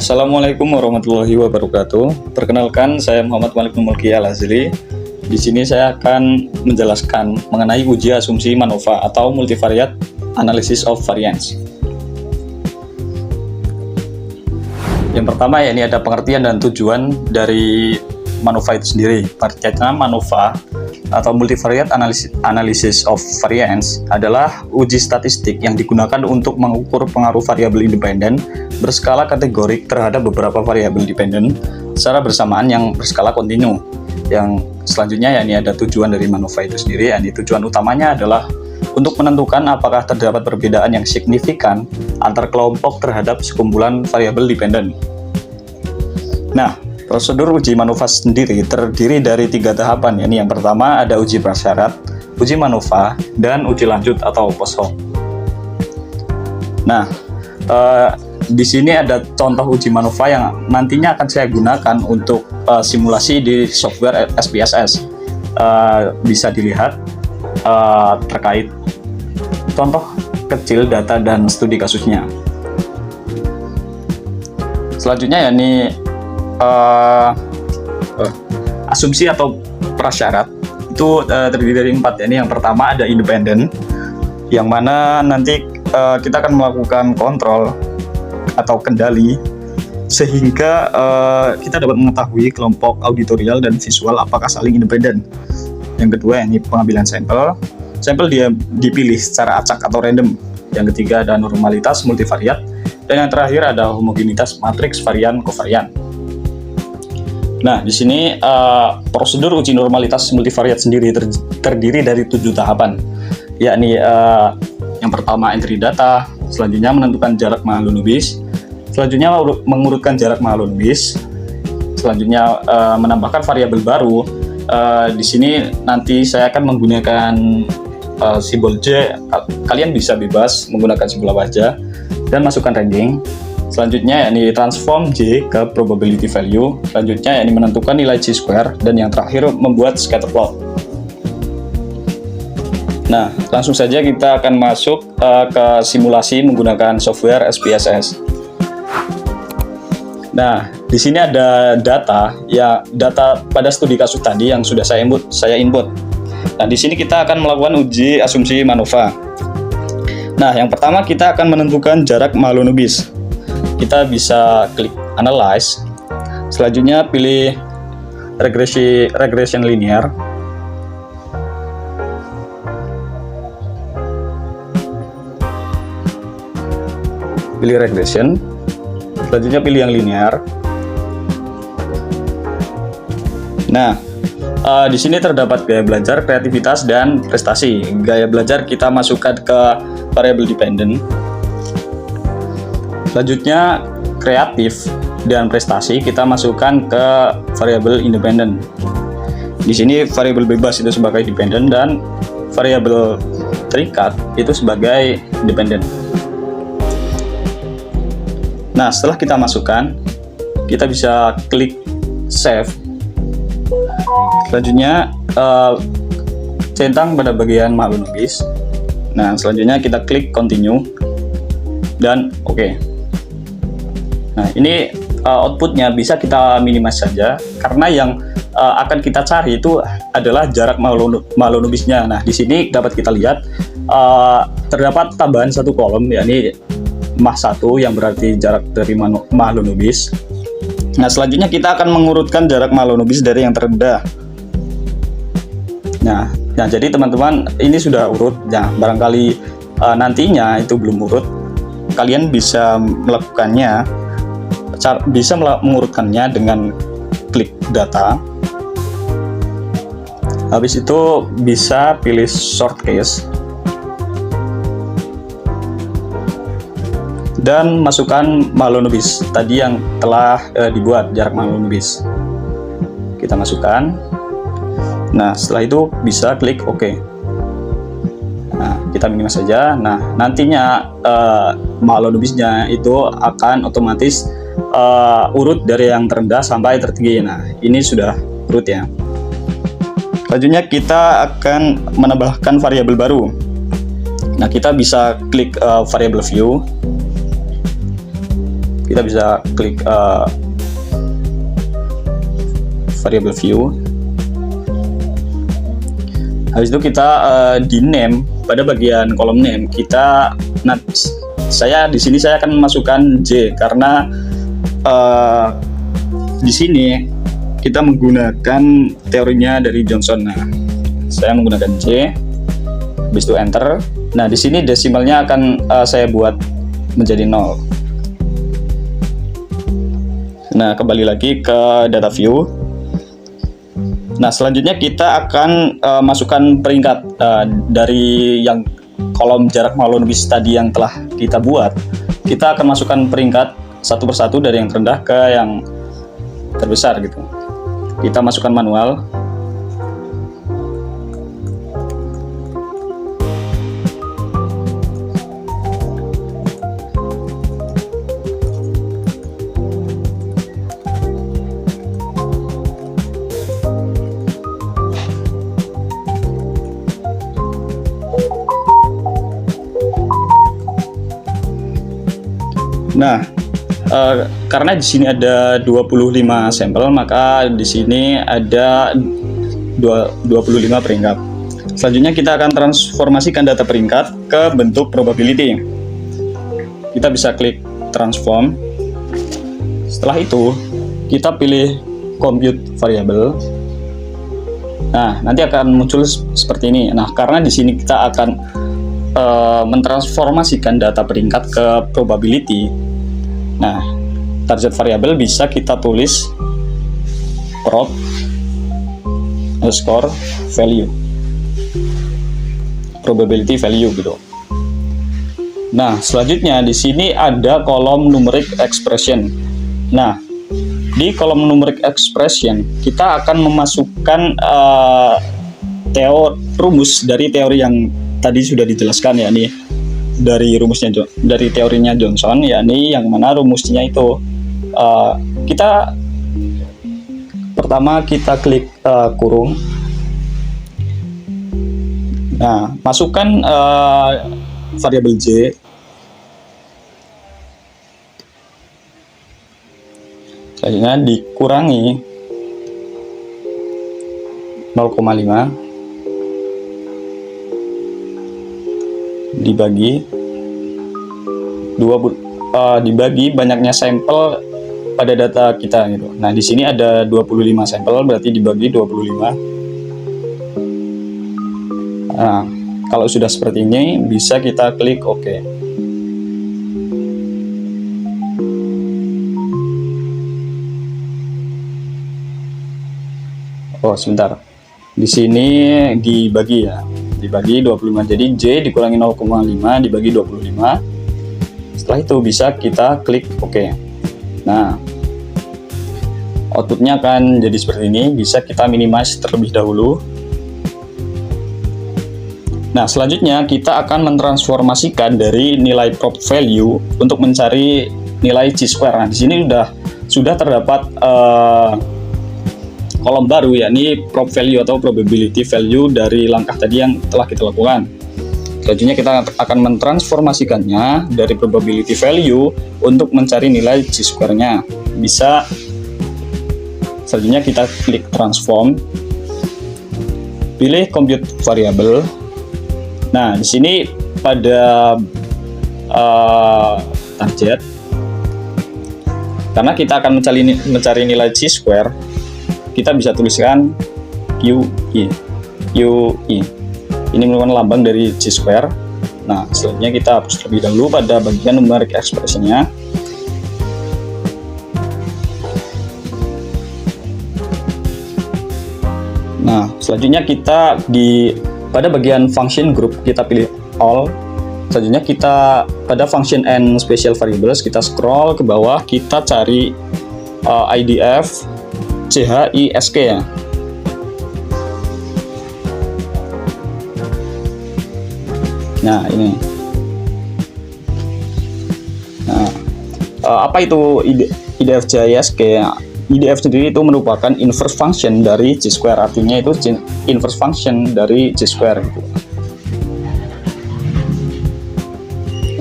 Assalamualaikum warahmatullahi wabarakatuh. Perkenalkan, saya Muhammad Malik Mulki Al-Azli. Di sini saya akan menjelaskan mengenai uji asumsi MANOVA atau Multivariate Analysis of Variance. Yang pertama ya, ini ada pengertian dan tujuan dari MANOVA itu sendiri. Artinya MANOVA atau Multivariate Analysis of Variance adalah uji statistik yang digunakan untuk mengukur pengaruh variabel independen berskala kategorik terhadap beberapa variabel dependen secara bersamaan yang berskala kontinu. Yang selanjutnya ya, ini ada tujuan dari MANOVA itu sendiri. Ini tujuan utamanya adalah untuk menentukan apakah terdapat perbedaan yang signifikan antar kelompok terhadap sekumpulan variabel dependen. Nah, prosedur uji MANOVA sendiri terdiri dari 3 tahapan. Ini yang pertama ada uji prasyarat, uji MANOVA, dan uji lanjut atau post hoc. Nah, di sini ada contoh uji MANOVA yang nantinya akan saya gunakan untuk simulasi di software SPSS. Bisa dilihat terkait contoh kecil data dan studi kasusnya. Selanjutnya ya, ini asumsi atau prasyarat itu terdiri dari 4 ya. Ini yang pertama ada independen, yang mana nanti kita akan melakukan kontrol atau kendali sehingga kita dapat mengetahui kelompok auditorial dan visual apakah saling independen. Yang kedua ini pengambilan sampel dia dipilih secara acak atau random. Yang ketiga ada normalitas multivariat, dan yang terakhir ada homogenitas matriks varian kovarian. Nah, di sini prosedur uji normalitas multivariat sendiri terdiri dari 7 tahapan, yakni yang pertama entry data, selanjutnya menentukan jarak Mahalanobis, selanjutnya mengurutkan jarak Mahalanobis, selanjutnya menambahkan variabel baru. Di sini nanti saya akan menggunakan simbol J, kalian bisa bebas menggunakan simbol apa aja, dan masukkan ranking. Selanjutnya yakni transform J ke probability value, selanjutnya yakni menentukan nilai J square, dan yang terakhir membuat scatter plot. Nah, langsung saja kita akan masuk ke simulasi menggunakan software SPSS. Nah, di sini ada data pada studi kasus tadi yang sudah saya input. Nah, di sini kita akan melakukan uji asumsi MANOVA. Nah, yang pertama kita akan menentukan jarak Mahalanobis. Kita bisa klik analyze, selanjutnya pilih regression linear, pilih regression, selanjutnya pilih yang linear. Nah, di sini terdapat gaya belajar, kreativitas, dan prestasi. Gaya belajar kita masukkan ke variabel dependent. Selanjutnya kreatif dan prestasi kita masukkan ke variabel independen. Di sini variabel bebas itu sebagai dependent dan variabel terikat itu sebagai independen. Nah, setelah kita masukkan, kita bisa klik save. Selanjutnya centang pada bagian Mahalanobis. Nah, selanjutnya kita klik continue dan oke. Nah, ini outputnya bisa kita minimize saja, karena yang akan kita cari itu adalah jarak Mahalanobisnya. Nah, di sini dapat kita lihat terdapat tambahan 1 kolom, yakni Mah1 yang berarti jarak dari Mahalanobis. Nah, selanjutnya kita akan mengurutkan jarak Mahalanobis dari yang terendah. Nah, jadi teman-teman ini sudah urut. Nah, barangkali nantinya itu belum urut, kalian bisa mengurutkannya dengan klik data. Habis itu bisa pilih short case dan masukkan Mahalanobis tadi yang telah dibuat, jarak Mahalanobis. Kita masukkan. Nah, setelah itu bisa klik OK. Nah, kita minimize saja. Nah, nantinya Mahalanobisnya itu akan otomatis urut dari yang terendah sampai tertinggi. Nah, ini sudah urut ya. Selanjutnya kita akan menambahkan variabel baru. Nah, kita bisa klik variable view. kita bisa klik variable view. Habis itu kita di name, pada bagian kolom name kita, di sini saya akan memasukkan J karena di sini kita menggunakan teorinya dari Johnson. Nah, saya menggunakan J, habis itu enter. Nah, di sini desimalnya akan saya buat menjadi 0. Nah, kembali lagi ke data view. Nah, selanjutnya kita akan masukkan peringkat dari yang kolom jarak maklum lebih tadi yang telah kita buat. Kita akan masukkan peringkat satu persatu dari yang terendah ke yang terbesar gitu. Kita masukkan manual. Nah, karena di sini ada 25 sampel, maka di sini ada 25 peringkat. Selanjutnya kita akan transformasikan data peringkat ke bentuk probability. Kita bisa klik transform. Setelah itu, kita pilih compute variable. Nah, nanti akan muncul seperti ini. Nah, karena di sini kita akan mentransformasikan data peringkat ke probability. Nah, target variable bisa kita tulis prob underscore value, probability value gitu. Nah, selanjutnya di sini ada kolom numeric expression. Nah, di kolom numeric expression kita akan memasukkan rumus dari teori yang tadi sudah dijelaskan, yakni dari teorinya Johnson, yakni yang mana rumusnya itu pertama kita klik kurung. Nah, masukkan variabel J. Selanjutnya dikurangi 0,5 dibagi banyaknya sampel pada data kita gitu. Nah, di sini ada 25 sampel, berarti dibagi 25. Nah, kalau sudah seperti ini bisa kita klik OK. Oh, sebentar. Di sini dibagi ya. Dibagi 25, jadi J dikurangi 0,5 dibagi 25. Setelah itu bisa kita klik OK. Nah, outputnya akan jadi seperti ini. Bisa kita minimize terlebih dahulu. Nah, selanjutnya kita akan mentransformasikan dari nilai prob value untuk mencari nilai chi-square. Nah, di sini sudah terdapat kolom baru, yakni prob value atau probability value dari langkah tadi yang telah kita lakukan. Selanjutnya kita akan mentransformasikannya dari probability value untuk mencari nilai chi-square-nya. Bisa selanjutnya kita klik transform, pilih compute variable. Nah, di sini pada target, karena kita akan mencari nilai chi-square, kita bisa tuliskan QI. Ini merupakan lambang dari chi-square. Nah, selanjutnya kita hapus terlebih dahulu pada bagian numeric expression-nya. Nah, selanjutnya kita pada bagian function group kita pilih all. Selanjutnya kita pada function and special variables kita scroll ke bawah, kita cari IDF CHISK ya. Nah, ini. Nah, apa itu IDF CHISK? IDF sendiri itu merupakan inverse function dari chi-square, artinya itu inverse function dari chi-square gitu.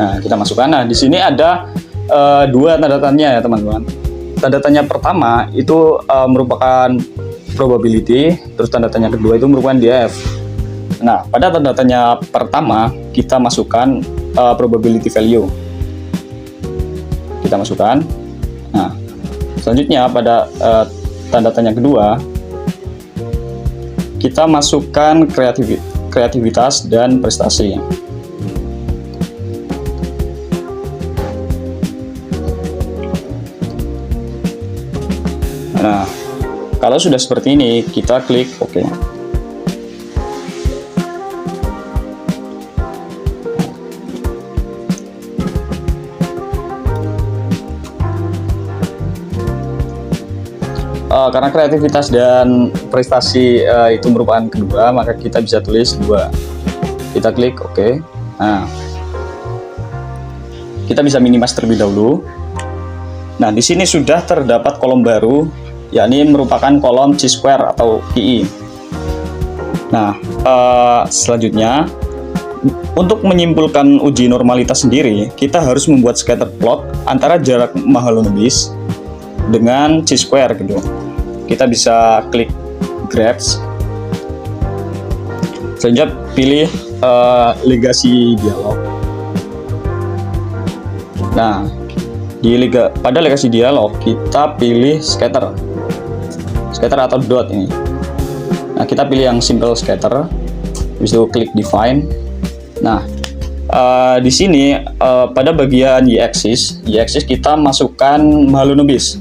Nah, kita masukkan. Nah, di sini ada dua tanda tanya ya teman-teman. Tanda tanya pertama itu merupakan probability, terus tanda tanya kedua itu merupakan DF. Nah, pada tanda tanya pertama kita masukkan probability value. Kita masukkan. Nah, selanjutnya pada tanda tanya kedua kita masukkan kreativitas dan prestasi. Nah, kalau sudah seperti ini, kita klik OK. Karena kreativitas dan prestasi itu merupakan kedua, maka kita bisa tulis 2. Kita klik OK. Nah, kita bisa minimize terlebih dahulu. Nah, di sini sudah terdapat kolom baru, yakni merupakan kolom chi-square atau KI. Nah, selanjutnya untuk menyimpulkan uji normalitas sendiri, kita harus membuat scatter plot antara jarak Mahalanobis dengan chi-square gitu. Kita bisa klik graphs. Selanjutnya pilih legasi dialog. Nah, pada legasi dialog kita pilih scatter atau dot ini. Nah, kita pilih yang simple scatter, habis itu klik define. Nah, di sini pada bagian y-axis kita masukkan Mahalanobis.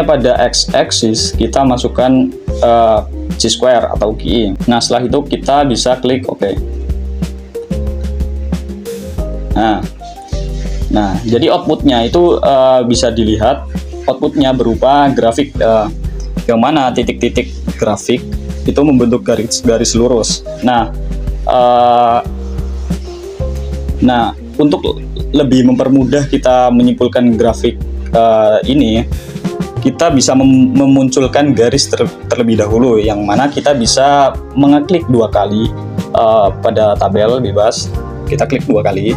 Pada x-axis kita masukkan chi-square atau KI. Nah, setelah itu kita bisa klik OK. Nah, jadi outputnya itu bisa dilihat. Outputnya berupa grafik yang mana titik-titik grafik itu membentuk garis lurus. Nah, untuk lebih mempermudah kita menyimpulkan grafik ini, kita bisa memunculkan garis terlebih dahulu, yang mana kita bisa mengeklik 2 kali pada tabel bebas. Kita klik 2 kali.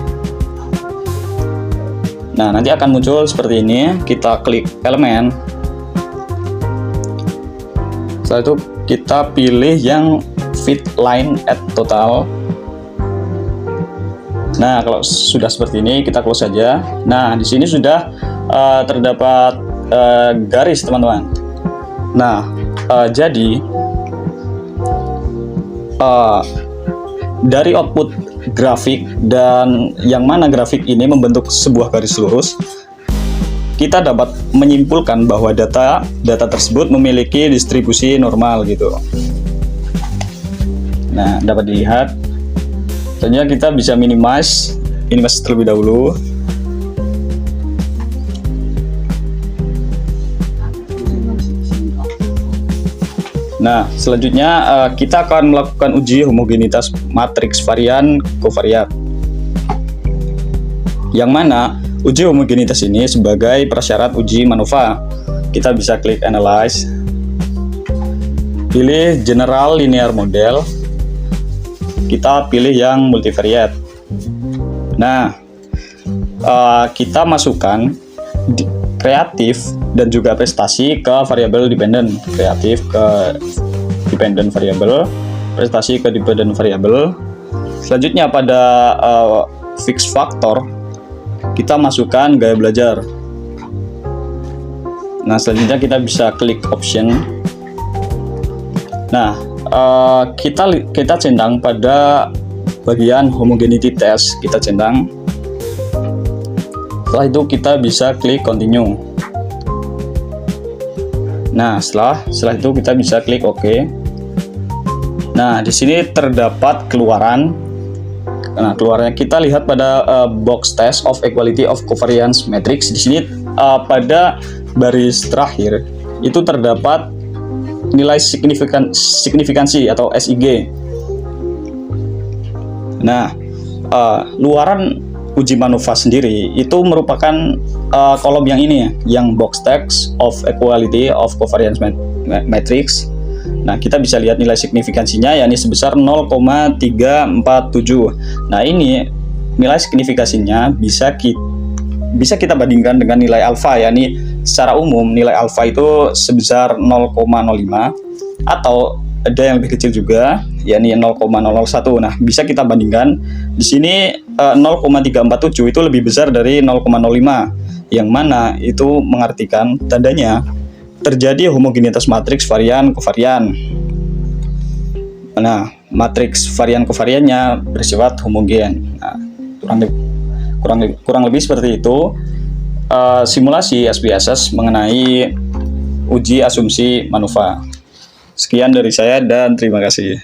Nah, nanti akan muncul seperti ini. Kita klik elemen. Setelah itu kita pilih yang fit line at total. Nah, kalau sudah seperti ini kita close saja. Nah, di sini sudah terdapat garis teman-teman. Nah, jadi dari output grafik dan yang mana grafik ini membentuk sebuah garis lurus, kita dapat menyimpulkan bahwa data tersebut memiliki distribusi normal gitu. Nah, dapat dilihat. Selanjutnya kita bisa minimize terlebih dahulu. Nah, selanjutnya kita akan melakukan uji homogenitas matriks varian kovariat. Yang mana uji homogenitas ini sebagai prasyarat uji MANOVA. Kita bisa klik analyze. Pilih general linear model. Kita pilih yang multivariate. Nah, kita masukkan kreatif dan juga prestasi ke variabel dependent, kreatif ke dependent variable, prestasi ke dependent variable. Selanjutnya pada fix factor kita masukkan gaya belajar. Nah, selanjutnya kita bisa klik option. Nah, kita centang pada bagian homogeneity test, kita centang. Setelah itu kita bisa klik continue. Nah, setelah itu kita bisa klik OK. Nah, di sini terdapat keluaran. Nah, keluarnya kita lihat pada box test of equality of covariance matrix. Di sini pada baris terakhir itu terdapat nilai signifikansi atau SIG. Nah, luaran uji MANOVA sendiri itu merupakan kolom yang ini, yang box text of equality of covariance matrix. Nah, kita bisa lihat nilai signifikansinya yakni sebesar 0,347. Nah, ini nilai signifikansinya bisa bisa kita bandingkan dengan nilai alfa, yakni secara umum nilai alfa itu sebesar 0,05 atau ada yang lebih kecil juga, yakni 0,001. Nah, bisa kita bandingkan di sini 0,347 itu lebih besar dari 0,05, yang mana itu mengartikan tandanya terjadi homogenitas matriks varian kovarian. Nah, matriks varian kovariannya bersifat homogen. Nah, kurang lebih seperti itu simulasi SPSS mengenai uji asumsi MANOVA. Sekian dari saya dan terima kasih.